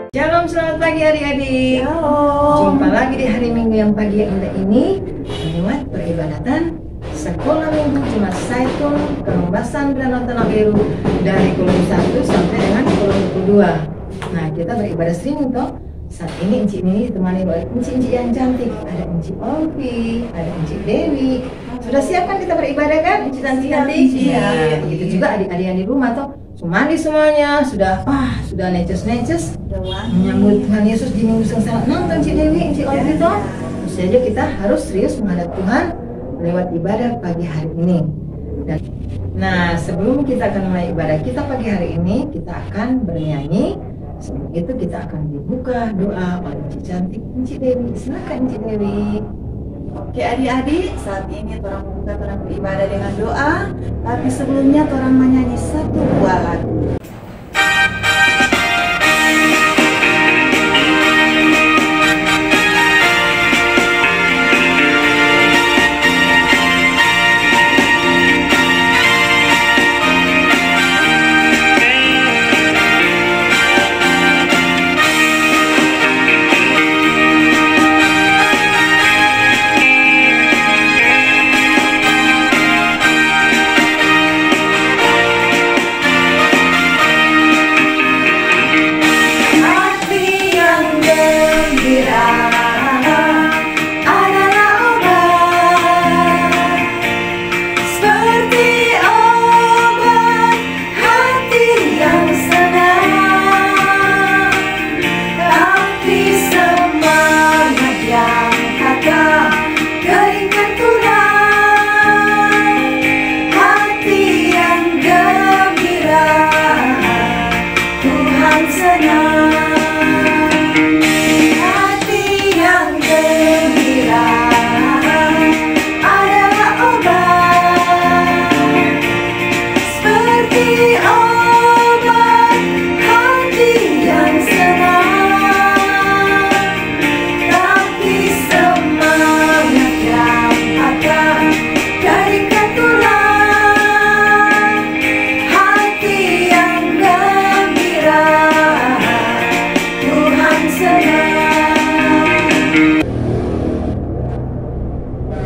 Shalom, selamat pagi adik-adik. Jumpa lagi di hari Minggu yang pagi yang indah ini lewat peribadatan Sekolah Minggu Jemaat Zaitun Karombasan Danau Tanah Biru dari kolom 1 sampai dengan kolom 22. Nah, kita beribadah streaming toh. Saat ini Encik ini ditemani oleh Encik yang cantik. Ada Encik Olvi, ada Encik Dewi. Sudah siap kan kita beribadah kan? Encik cantik-cantik. Ya, begitu juga adik-adik yang di rumah toh. Mandi semuanya, sudah neces-neces menyambut Tuhan Yesus di minggu yang sangat nonton Encik Dewi, Encik Olvi toh. Terus saja kita harus serius menghadap Tuhan lewat ibadah pagi hari ini. Nah, sebelum kita akan mulai ibadah kita pagi hari ini, kita akan bernyanyi. Sebelum itu kita akan dibuka doa oleh Encik cantik, Encik Dewi. Silakan Encik Dewi. Oke adik-adik, saat ini orang membuka orang beribadah dengan doa. Tapi sebelumnya orang menyanyi satu buah lagu.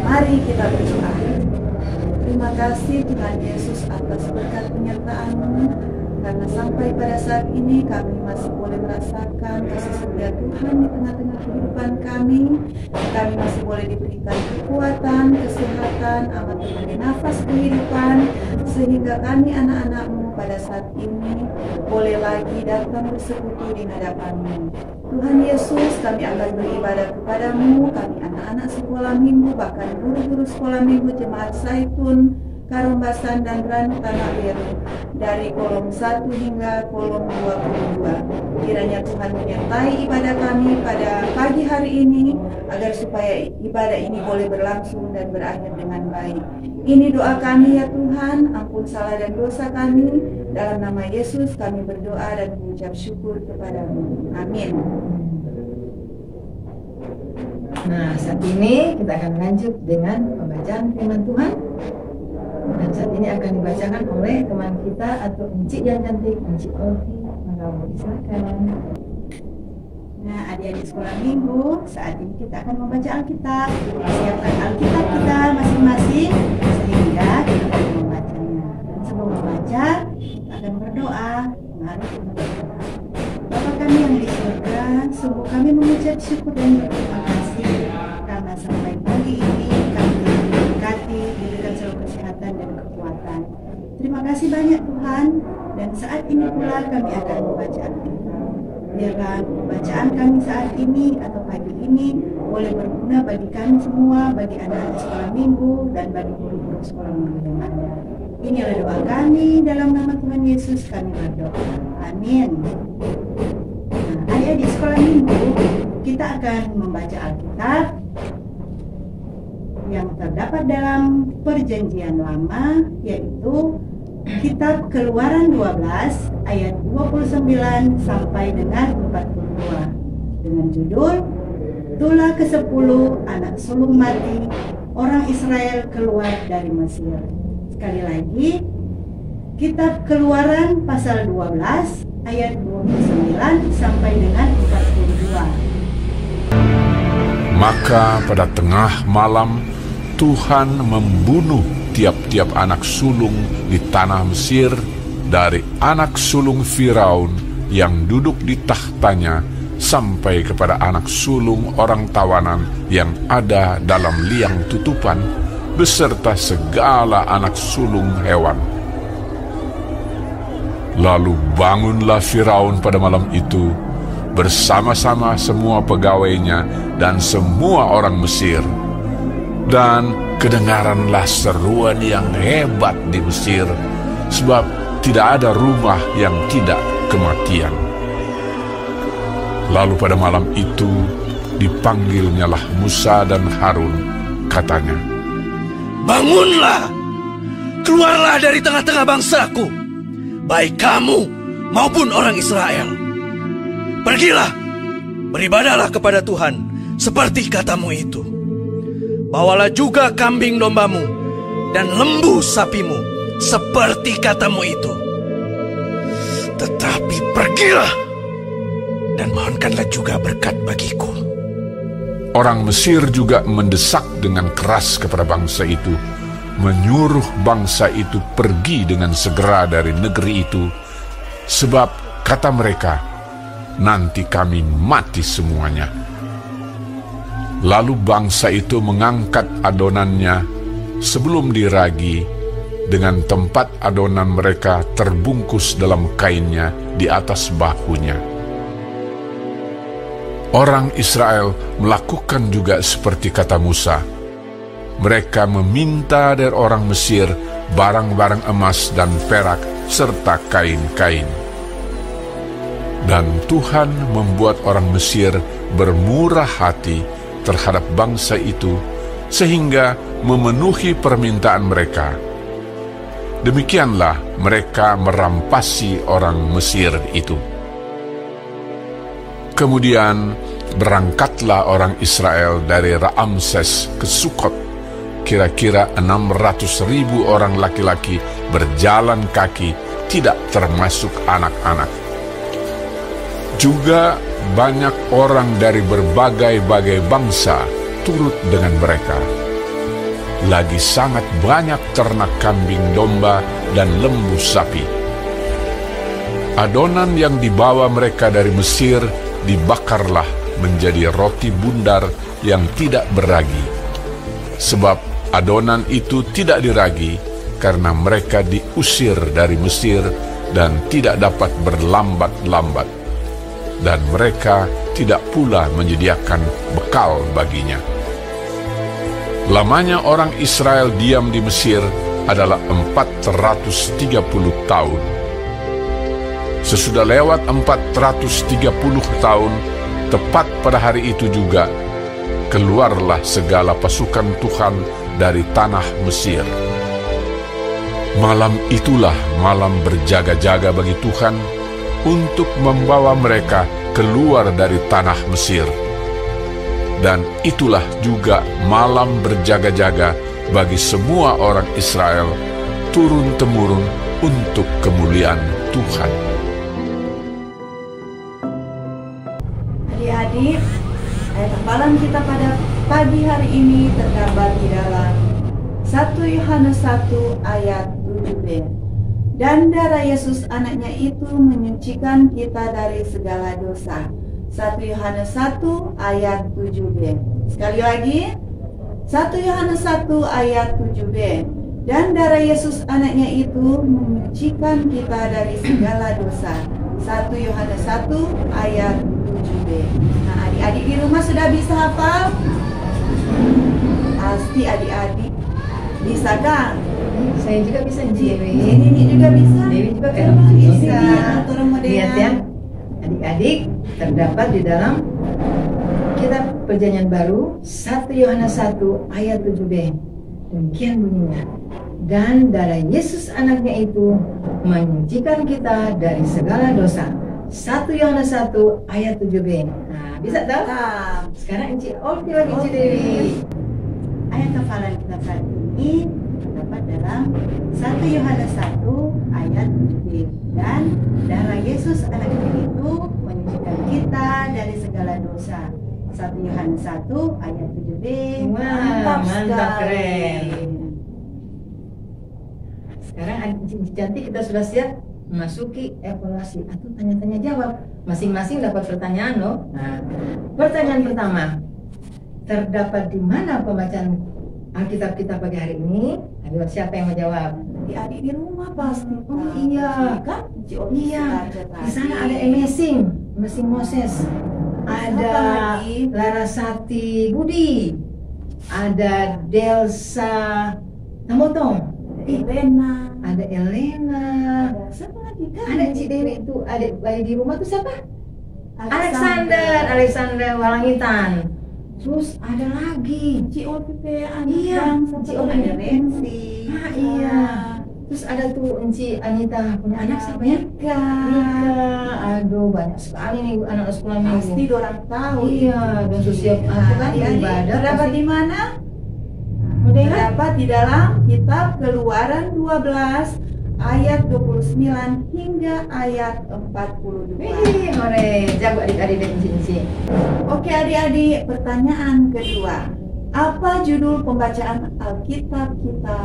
Mari kita berdoa. Terima kasih Tuhan Yesus atas berkat penyertaan-Mu, karena sampai pada saat ini kami masih boleh merasakan kasih setia Tuhan di tengah-tengah kehidupan kami. Kami masih boleh diberikan kekuatan, kesehatan, amat berbagai nafas kehidupan, sehingga kami anak-anak-Mu pada saat ini boleh lagi datang bersekutu di hadapan-Mu. Tuhan Yesus, kami akan beribadah kepadamu, kami anak-anak sekolah minggu, bahkan guru-guru sekolah minggu Jemaat Zaitun Karombasan dan Danau Tanah Biru dari kolom 1 hingga kolom 22. Kiranya Tuhan menyertai ibadah kami pada pagi hari ini, agar supaya ibadah ini boleh berlangsung dan berakhir dengan baik. Ini doa kami ya Tuhan, ampun salah dan dosa kami. Dalam nama Yesus kami berdoa dan mengucap syukur kepadamu. Amin. Nah, saat ini kita akan lanjut dengan pembacaan firman Tuhan. Dan saat ini akan dibacakan oleh teman kita atau Encik yang cantik, Encik Olvi. Maka silakan. Nah, adik-adik sekolah minggu, saat ini kita akan membaca Alkitab. Siapkan Alkitab kita masing-masing sehingga kita akan membacanya. Dan sebelum membaca, kita akan berdoa. Mari kita berdoa. Bapa kami yang di surga, sungguh kami mengucap syukur dan berterima kasih karena sampai pagi ini kami telah diberkati, diberikan kasih banyak Tuhan, dan saat ini pula kami akan membaca Alkitab. Biarlah bacaan kami saat ini atau pagi ini boleh berguna bagi kami semua, bagi anak-anak sekolah minggu, dan bagi guru-guru sekolah minggu yang ada. Inilah doa kami, dalam nama Tuhan Yesus kami berdoa. Amin. Nah, ayah di sekolah minggu, kita akan membaca Alkitab yang terdapat dalam Perjanjian Lama, yaitu Kitab Keluaran 12 ayat 29 sampai dengan 42 dengan judul Tulah ke-10 Anak Sulung Mati, Orang Israel Keluar dari Mesir. Sekali lagi, Kitab Keluaran pasal 12 ayat 29 sampai dengan 42. Maka pada tengah malam Tuhan membunuh tiap-tiap anak sulung di tanah Mesir, dari anak sulung Firaun yang duduk di tahtanya sampai kepada anak sulung orang tawanan yang ada dalam liang tutupan, beserta segala anak sulung hewan. Lalu bangunlah Firaun pada malam itu bersama-sama semua pegawainya dan semua orang Mesir. Dan kedengaranlah seruan yang hebat di Mesir, sebab tidak ada rumah yang tidak kematian. Lalu pada malam itu dipanggilnyalah Musa dan Harun, katanya, "Bangunlah, keluarlah dari tengah-tengah bangsaku, baik kamu maupun orang Israel. Pergilah, beribadahlah kepada Tuhan seperti katamu itu. Bawalah juga kambing dombamu dan lembu sapimu seperti katamu itu. Tetapi pergilah dan mohonkanlah juga berkat bagiku." Orang Mesir juga mendesak dengan keras kepada bangsa itu, menyuruh bangsa itu pergi dengan segera dari negeri itu, sebab kata mereka, "Nanti kami mati semuanya." Lalu bangsa itu mengangkat adonannya sebelum diragi, dengan tempat adonan mereka terbungkus dalam kainnya di atas bahunya. Orang Israel melakukan juga seperti kata Musa. Mereka meminta dari orang Mesir barang-barang emas dan perak serta kain-kain. Dan Tuhan membuat orang Mesir bermurah hati terhadap bangsa itu, sehingga memenuhi permintaan mereka. Demikianlah mereka merampasi orang Mesir itu. Kemudian berangkatlah orang Israel dari Ramses ke Sukot. Kira-kira 600.000 orang laki-laki berjalan kaki, tidak termasuk anak-anak. Juga banyak orang dari berbagai-bagai bangsa turut dengan mereka. Lagi sangat banyak ternak kambing domba dan lembu sapi. Adonan yang dibawa mereka dari Mesir dibakarlah menjadi roti bundar yang tidak beragi. Sebab adonan itu tidak diragi karena mereka diusir dari Mesir dan tidak dapat berlambat-lambat. Dan mereka tidak pula menyediakan bekal baginya. Lamanya orang Israel diam di Mesir adalah 430 tahun. Sesudah lewat 430 tahun, tepat pada hari itu juga, keluarlah segala pasukan Tuhan dari tanah Mesir. Malam itulah malam berjaga-jaga bagi Tuhan, untuk membawa mereka keluar dari tanah Mesir. Dan itulah juga malam berjaga-jaga bagi semua orang Israel, turun-temurun untuk kemuliaan Tuhan. Adik-adik, ayat hafalan kita pada pagi hari ini tergambar di dalam 1 Yohanes 1 ayat 7b. Dan darah Yesus anaknya itu menyucikan kita dari segala dosa. 1 Yohanes 1 ayat 7b. Sekali lagi, 1 Yohanes 1 ayat 7b. Dan darah Yesus anaknya itu menyucikan kita dari segala dosa. 1 Yohanes 1 ayat 7b. Nah, adik-adik di rumah sudah bisa hafal? Pasti adik-adik bisa kan? Saya juga bisa Ci. Ini juga bisa. Dewi juga kan Bisa. Turun Lihat ya, adik-adik terdapat di dalam kitab Perjanjian Baru 1 Yohanes 1 ayat 7b. Demikian bunyinya. Dan darah Yesus anaknya itu menyucikan kita dari segala dosa. 1 Yohanes 1 ayat 7b. Nah, bisa tahu? Sekarang Enci Olti lagi Enci Dewi. Ayat hafalan kita saat ini terdapat dalam 1 Yohanes 1 ayat 7b. Dan darah Yesus anaknya itu menyucikan kita dari segala dosa. 1 Yohanes 1 ayat 7b. Wah, mantap, sekali. keren. Sekarang Enci cantik, kita sudah siap memasuki evaluasi atau tanya-tanya jawab. Masing-masing dapat pertanyaan loh. Nah, pertanyaan pertama, terdapat di mana pembacaan Alkitab kita pagi hari ini? Ayo, siapa yang mau jawab? Adik-adik di rumah pasti. Oh iya, Kan? iya. Di sana ada Amazing Moses, ada lagi? Larasati Budi, ada Delsa Tamotong, Elena. ada Elena, Ada siapa lagi kan? ada Ci Dewi itu, adik bayi di rumah tuh siapa? Alexander Walangitan. Terus ada lagi Ci Olpi Iya, Ci Olpi. ada Rensi. Ah, iya. Terus ada tuh Enci Anita punya anak siapa ya? Rika. Aduh, banyak sekali nih anak sekolah minggu. Pasti orang tahu. Iya, dan siap aku kan ibadah. Terdapat pasti- di mana? Mudah kan? Terdapat di dalam kitab Keluaran 12 ayat 29 hingga ayat 42. Wih, hore, jago adik-adik dan Enci. Oke adik-adik, pertanyaan kedua. Apa judul pembacaan Alkitab kita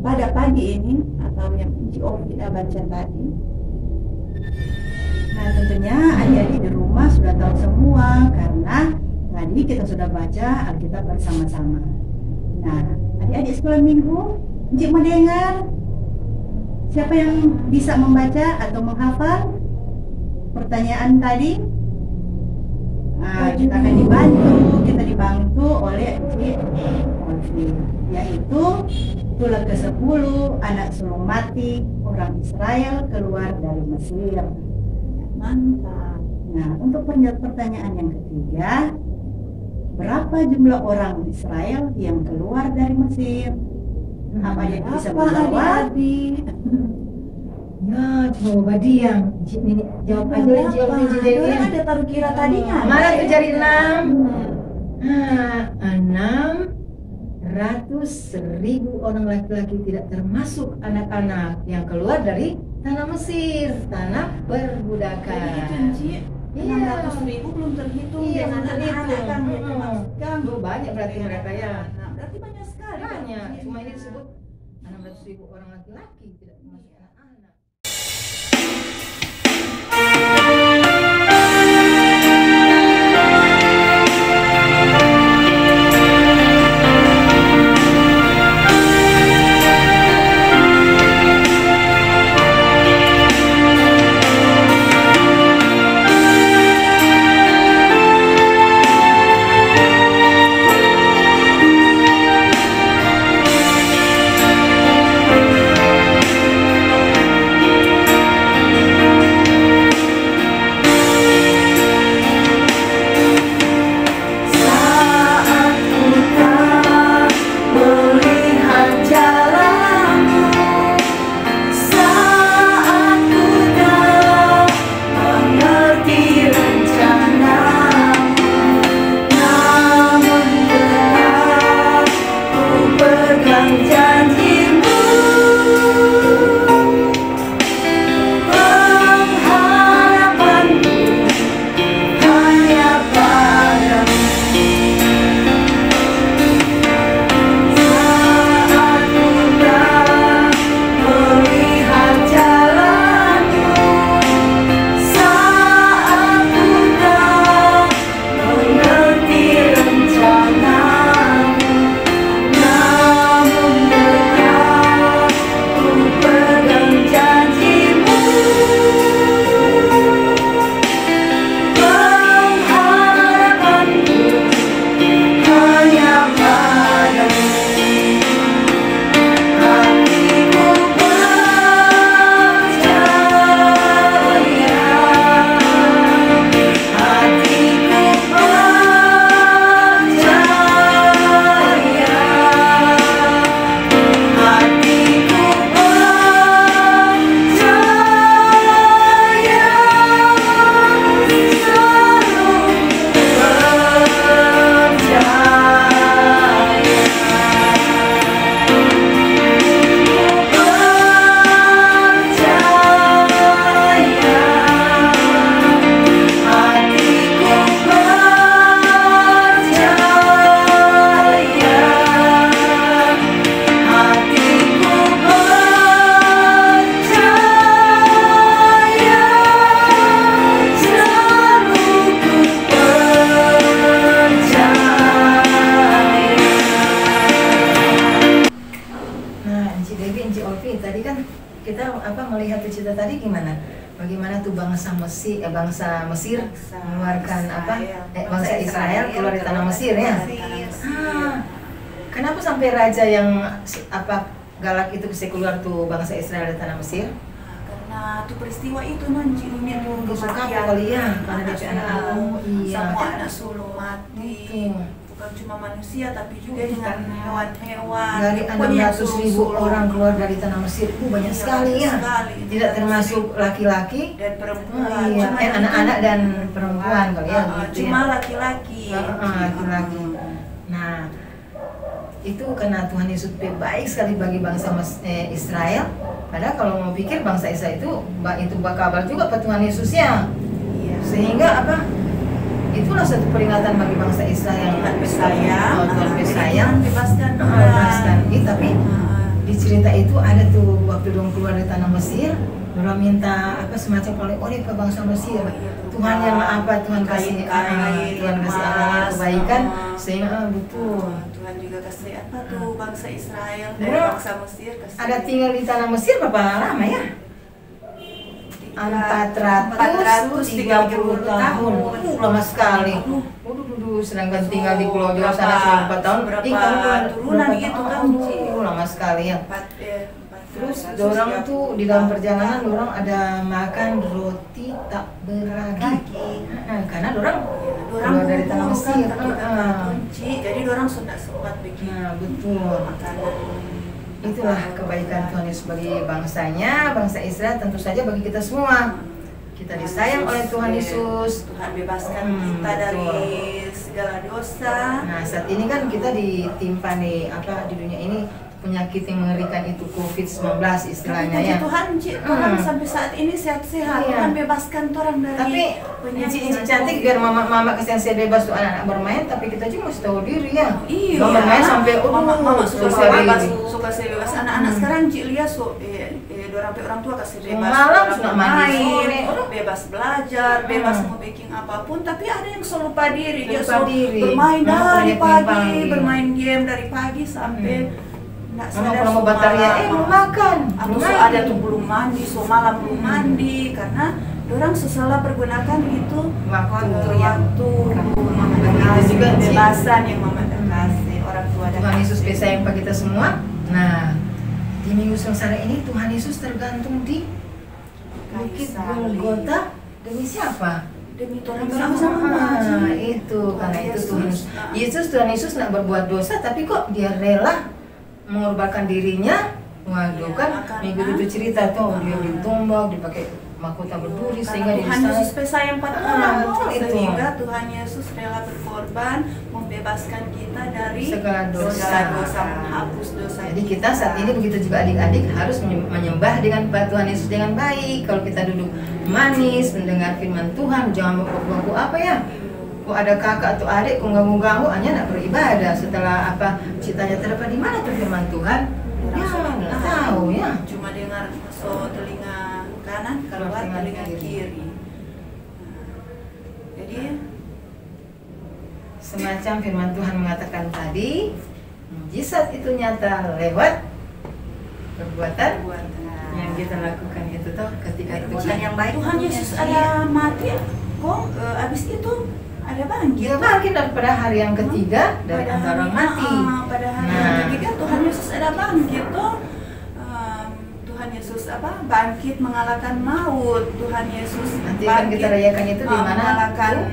pada pagi ini atau yang kita baca tadi? Nah, tentunya adik-adik di rumah sudah tahu semua karena tadi kita sudah baca Alkitab bersama-sama. Nah, adik-adik sekolah minggu, Encik mendengar siapa yang bisa membaca atau menghafal pertanyaan tadi? Nah, kita akan dibantu oleh Encik Olvi, yaitu tulah ke-10 anak sulung mati orang Israel keluar dari Mesir. Mantap. Nah, untuk pertanyaan yang ketiga, berapa jumlah orang Israel yang keluar dari Mesir? Apa yang bisa menjawab? Ya, coba diam. Ini jawab aja Enci Olvi, Enci Dewi. Ada taruh kira tadinya. Mana tuh cari 6? 600.000 orang laki-laki tidak termasuk anak-anak yang keluar dari tanah Mesir, tanah perbudakan. Jadi itu Encik, Iya. 600.000 belum terhitung. Iya, dengan belum terhitung. anak-anak kan belum termasukkan. Banyak berarti mereka ya. Nah, berarti banyak sekali. Banyak, Encik. cuma ini disebut 600.000 orang laki-laki tidak termasuk anak-anak. Jadi Inci Olvi tadi kan kita melihat cerita tadi gimana? Bagaimana tuh bangsa Mesir mengeluarkan bangsa Israel keluar dari tanah Mesir ya. Kenapa sampai raja yang galak itu bisa keluar tuh bangsa Israel dari tanah Mesir? Karena tuh peristiwa itu nanti suka kali ya, karena dia anak-anak, semua anak sulung mati. Bukan cuma manusia tapi juga dengan hewan-hewan. Dari 600.000 orang keluar dari tanah Mesir, banyak sekali ya. Tidak termasuk laki-laki dan perempuan. Anak-anak dan perempuan kali ya. Cuma laki-laki. Laki-laki. Nah, itu karena Tuhan Yesus baik sekali bagi bangsa Israel. Padahal kalau mau pikir bangsa Israel itu bakal juga ke Tuhan Yesus ya. Sehingga itulah satu peringatan bagi bangsa Israel yang Tuhan bersayang, bebaskan. Tapi di cerita itu ada tuh waktu dong keluar dari tanah Mesir, orang minta semacam oleh-oleh ke bangsa Mesir. Tuhan yang Tuhan kasih Tuhan kasih kebaikan sehingga betul. Tuhan juga kasih tuh bangsa Israel dari bangsa Mesir kasih. Ada tinggal di tanah Mesir berapa lama ya? 430 tahun. Lama sekali. Sedangkan tinggal di Pulau Jawa sana 4 tahun. Turunan gitu kan. Lama sekali ya. Terus dorang tuh di dalam perjalanan dorang ada makan roti tak beragi. Karena dorang keluar dari tanah Mesir. Jadi dorang sudah sempat bikin. Betul. Itulah kebaikan Tuhan Yesus bagi bangsanya, bangsa Israel, tentu saja bagi kita semua. Kita disayang oleh Tuhan Yesus. Tuhan bebaskan kita dari segala dosa. Nah, saat ini kan kita ditimpa nih di dunia ini penyakit yang mengerikan itu COVID-19 istilahnya ya. Tuhan sampai saat ini sehat-sehat. Tuhan bebaskan orang dari. Tapi Inci cantik biar mama kasih saya bebas tuh anak-anak bermain, tapi kita juga mesti tahu diri ya. Mama bermain sampai mama suka saya bebas. Anak-anak sekarang lihat orang tua kasih bebas. Malam sudah main, bebas belajar, bebas mau bikin apapun. Tapi ada yang selalu lupa diri. Dia selalu bermain dari pagi, bermain game dari pagi sampai. Kalau mau bataria, mau makan. Ada tuh belum mandi, malam belum mandi karena orang sesalah pergunakan itu waktu juga kebebasan yang Mama kasih orang tua. Tuhan Yesus sayang bagi kita semua. Nah, di minggu sengsara ini Tuhan Yesus tergantung di Bukit Golgota demi siapa? Demi orang bersama-sama. Itu karena itu Tuhan Yesus nak berbuat dosa, tapi kok dia rela mengorbankan dirinya. Waduh kan minggu itu cerita tuh dia ditumbak, dipakai mahkota berduri sehingga Tuhan Yesus sayang pada orang sehingga Tuhan Yesus rela berkorban membebaskan kita dari segala dosa, menghapus dosa. Jadi kita saat ini begitu juga adik-adik harus menyembah dengan Tuhan Yesus dengan baik. Kalau kita duduk manis mendengar firman Tuhan, jangan bangku kok ada kakak atau adik kok ganggu hanya nak beribadah setelah citanya terdapat di mana tuh firman Tuhan? Nggak tahu ya. Cuma dengar telinga kanan, keluar telinga kiri. Jadi semacam firman Tuhan mengatakan tadi, mujizat itu nyata lewat perbuatan yang kita lakukan itu toh ketika Tuhan yang baik. Tuhan Yesus ada mati kok abis itu ada bangkit. Dia bangkit pada hari yang ketiga dari antara orang mati. Pada hari yang ketiga Tuhan Yesus ada bangkit toh. Tuhan Yesus bangkit mengalahkan maut. Tuhan Yesus nanti akan kita rayakan itu di mana? Mengalahkan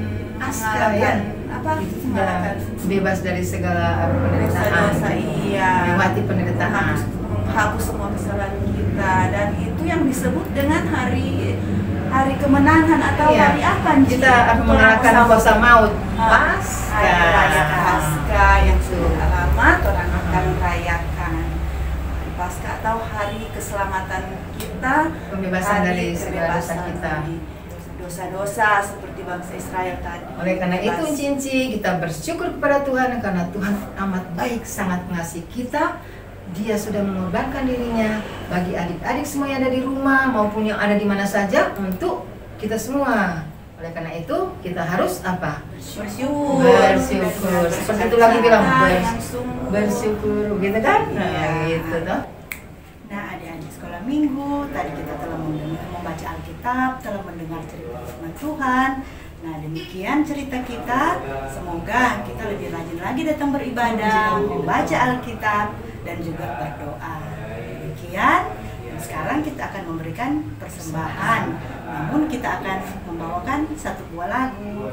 bebas dari segala penderitaan. Melewati penderitaan. Menghapus semua kesalahan kita dan itu yang disebut dengan hari kemenangan atau hari apa? Kita akan mengalahkan kuasa maut. Pasca yang sudah lama orang akan rayakan. Pasca atau hari keselamatan kita, pembebasan dari segala dosa kita. Dosa-dosa seperti bangsa Israel tadi. Oleh karena itu Cinci kita bersyukur kepada Tuhan karena Tuhan amat baik, sangat mengasihi kita. Dia sudah mengorbankan dirinya bagi adik-adik semua yang ada di rumah maupun yang ada di mana saja untuk kita semua. Oleh karena itu kita harus bersyukur. Seperti itu lagi bilang bersyukur, gitu kan? Nah, gitu toh. Nah, sekolah minggu. Tadi kita telah membaca Alkitab, telah mendengar cerita firman Tuhan. Nah, demikian cerita kita. Semoga kita lebih rajin lagi datang beribadah, membaca Alkitab, dan juga berdoa. Demikian. Sekarang kita akan memberikan persembahan. Namun kita akan membawakan satu buah lagu.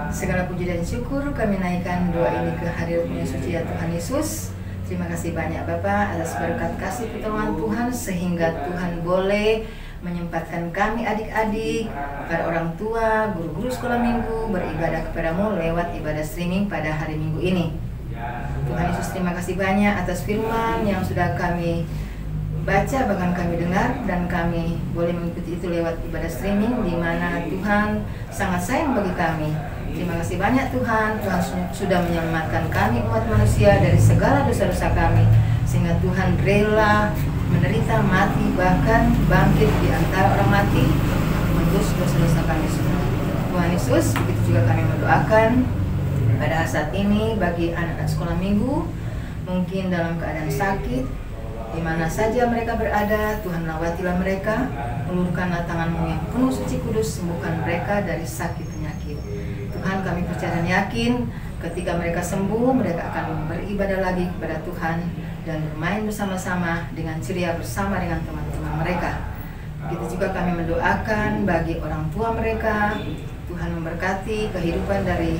Segala puji dan syukur kami naikkan doa ini ke hadirat-Mu yang suci ya Tuhan Yesus. Terima kasih banyak Bapa atas berkat kasih pertolongan Tuhan sehingga Tuhan boleh menyempatkan kami adik-adik, para orang tua, guru-guru sekolah minggu beribadah kepada-Mu lewat ibadah streaming pada hari Minggu ini. Tuhan Yesus, terima kasih banyak atas firman yang sudah kami baca, bahkan kami dengar, dan kami boleh mengikuti itu lewat ibadah streaming di mana Tuhan sangat sayang bagi kami. Terima kasih banyak Tuhan, Tuhan sudah menyelamatkan kami umat manusia dari segala dosa-dosa kami, sehingga Tuhan rela menderita mati, bahkan bangkit di antara orang mati, menebus dosa-dosa kami semua. Tuhan Yesus, begitu juga kami mendoakan pada saat ini bagi anak-anak sekolah minggu, mungkin dalam keadaan sakit, di mana saja mereka berada, Tuhan lawatilah mereka, ulurkanlah tangan-Mu yang penuh suci kudus, sembuhkan mereka dari sakit penyakit. Tuhan, kami percaya dan yakin ketika mereka sembuh, mereka akan beribadah lagi kepada Tuhan dan bermain bersama-sama dengan ceria bersama dengan teman-teman mereka. Begitu juga kami mendoakan bagi orang tua mereka, Tuhan memberkati kehidupan dari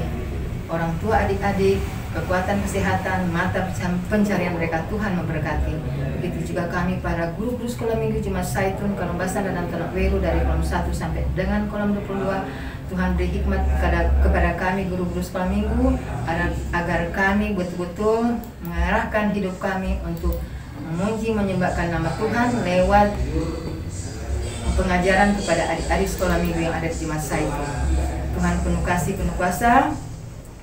orang tua adik-adik, kekuatan kesehatan, mata pencarian mereka, Tuhan memberkati. Begitu juga kami para guru-guru sekolah minggu Jemaat Zaitun Kalumbasan dan Tanah Weru dari kolom 1 sampai dengan kolom 22. Tuhan beri hikmat kepada kami guru-guru sekolah minggu agar kami betul-betul mengarahkan hidup kami untuk memuji menyembahkan nama Tuhan lewat pengajaran kepada adik-adik sekolah minggu yang ada di Jemaat Zaitun. Tuhan penuh kasih, penuh kuasa.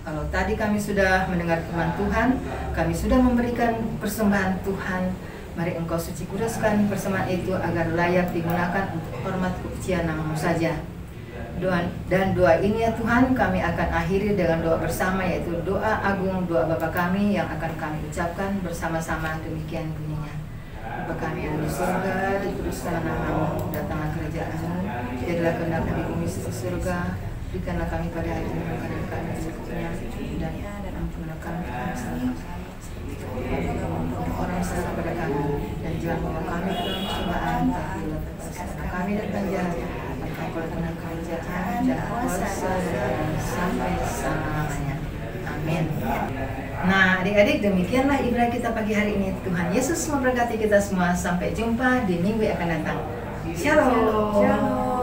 Kalau tadi kami sudah mendengar firman Tuhan, kami sudah memberikan persembahan Tuhan. Mari Engkau suci kuduskan persembahan itu agar layak digunakan untuk hormat kepujian nama-Mu saja. Doa ini ya Tuhan, kami akan akhiri dengan doa bersama, yaitu doa agung, doa Bapa kami yang akan kami ucapkan bersama-sama. Demikian bunyinya. Bapa kami yang di surga, dikuduskanlah nama-Mu, datanglah kerajaan-Mu, jadilah kehendak-Mu di bumi seperti surga. Berikanlah kami pada hari ini makanan kami secukupnya, dan ampunilah kami kesalahan kami, seperti kami mengampuni orang salah kepada kami, dan Jangan membawa kami ke dalam cobaan, tapi lepaskanlah kami dari penjara. Dengan kerajaan dan kuasa sampai selamanya. Amin. Nah, adik-adik, demikianlah ibadah kita pagi hari ini. Tuhan Yesus memberkati kita semua. Sampai jumpa di minggu yang akan datang. Shalom. Shalom.